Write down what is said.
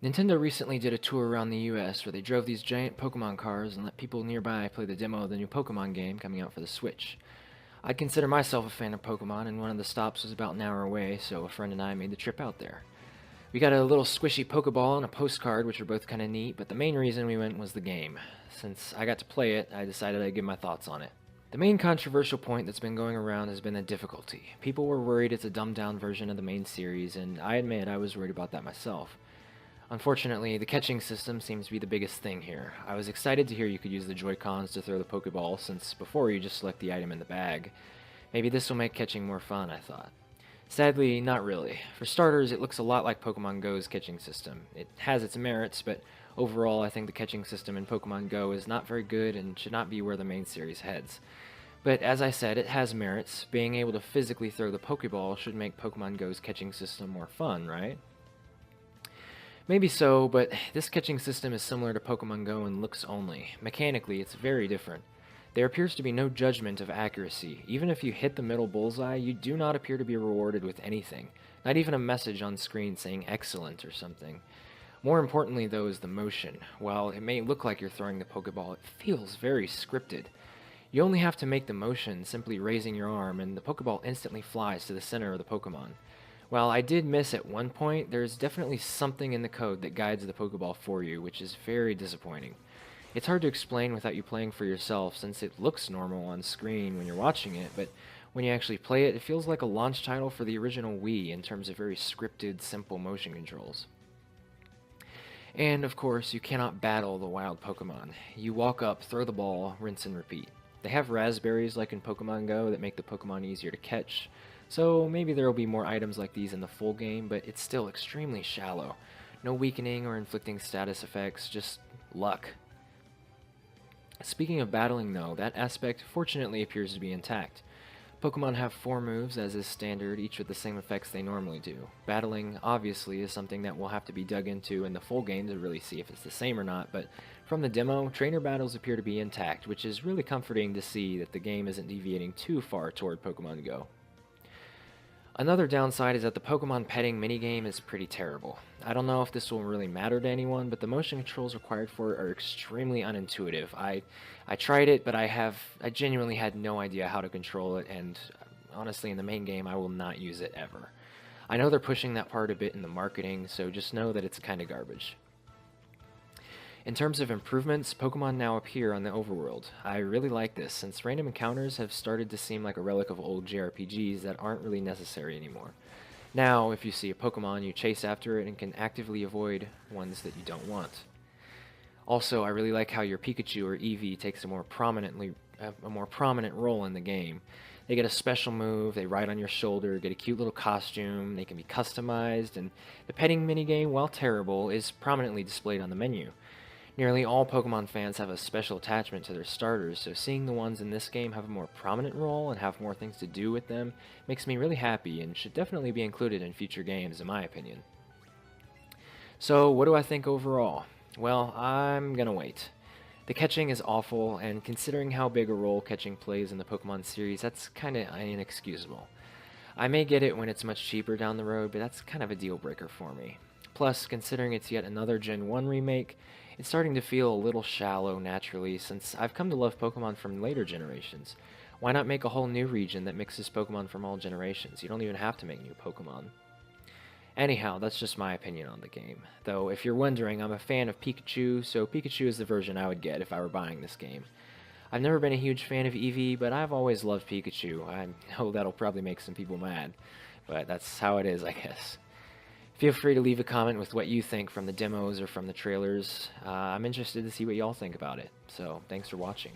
Nintendo recently did a tour around the US where they drove these giant Pokemon cars and let people nearby play the demo of the new Pokemon game coming out for the Switch. I'd consider myself a fan of Pokemon, and one of the stops was about an hour away, so a friend and I made the trip out there. We got a little squishy Pokeball and a postcard, which were both kind of neat, but the main reason we went was the game. Since I got to play it, I decided I'd give my thoughts on it. The main controversial point that's been going around has been the difficulty. People were worried it's a dumbed down version of the main series, and I admit I was worried about that myself. Unfortunately, the catching system seems to be the biggest thing here. I was excited to hear you could use the Joy-Cons to throw the Pokeball, since before you just select the item in the bag. Maybe this will make catching more fun, I thought. Sadly, not really. For starters, it looks a lot like Pokemon Go's catching system. It has its merits, but overall I think the catching system in Pokemon Go is not very good and should not be where the main series heads. But as I said, it has merits. Being able to physically throw the Pokeball should make Pokemon Go's catching system more fun, right? Maybe so, but this catching system is similar to Pokemon Go in looks only. Mechanically, it's very different. There appears to be no judgment of accuracy. Even if you hit the middle bullseye, you do not appear to be rewarded with anything. Not even a message on screen saying excellent or something. More importantly, though, is the motion. While it may look like you're throwing the Pokeball, it feels very scripted. You only have to make the motion, simply raising your arm, and the Pokeball instantly flies to the center of the Pokemon. While I did miss at one point, there's definitely something in the code that guides the Pokeball for you, which is very disappointing. It's hard to explain without you playing for yourself, since it looks normal on screen when you're watching it, but when you actually play it, it feels like a launch title for the original Wii in terms of very scripted, simple motion controls. And of course, you cannot battle the wild Pokemon. You walk up, throw the ball, rinse and repeat. They have raspberries like in Pokemon Go that make the Pokemon easier to catch, so maybe there will be more items like these in the full game, but it's still extremely shallow. No weakening or inflicting status effects, just luck. Speaking of battling though, that aspect fortunately appears to be intact. Pokemon have 4 moves as is standard, each with the same effects they normally do. Battling, obviously, is something that will have to be dug into in the full game to really see if it's the same or not, but from the demo, trainer battles appear to be intact, which is really comforting to see that the game isn't deviating too far toward Pokemon Go. Another downside is that the Pokemon petting minigame is pretty terrible. I don't know if this will really matter to anyone, but the motion controls required for it are extremely unintuitive. I tried it, but I genuinely had no idea how to control it, and honestly in the main game I will not use it ever. I know they're pushing that part a bit in the marketing, so just know that it's kinda garbage. In terms of improvements, Pokemon now appear on the overworld. I really like this, since random encounters have started to seem like a relic of old JRPGs that aren't really necessary anymore. Now, if you see a Pokemon, you chase after it and can actively avoid ones that you don't want. Also, I really like how your Pikachu or Eevee takes a more prominent role in the game. They get a special move, they ride on your shoulder, get a cute little costume, they can be customized, and the petting minigame, while terrible, is prominently displayed on the menu. Nearly all Pokemon fans have a special attachment to their starters, so seeing the ones in this game have a more prominent role and have more things to do with them makes me really happy and should definitely be included in future games in my opinion. So what do I think overall? Well, I'm gonna wait. The catching is awful, and considering how big a role catching plays in the Pokemon series, that's kinda inexcusable. I may get it when it's much cheaper down the road, but that's kind of a deal breaker for me. Plus, considering it's yet another Gen 1 remake, it's starting to feel a little shallow naturally since I've come to love Pokemon from later generations. Why not make a whole new region that mixes Pokemon from all generations? You don't even have to make new Pokemon. Anyhow, that's just my opinion on the game. Though, if you're wondering, I'm a fan of Pikachu, so Pikachu is the version I would get if I were buying this game. I've never been a huge fan of Eevee, but I've always loved Pikachu. I know that'll probably make some people mad, but that's how it is, I guess. Feel free to leave a comment with what you think from the demos or from the trailers. I'm interested to see what y'all think about it, so thanks for watching.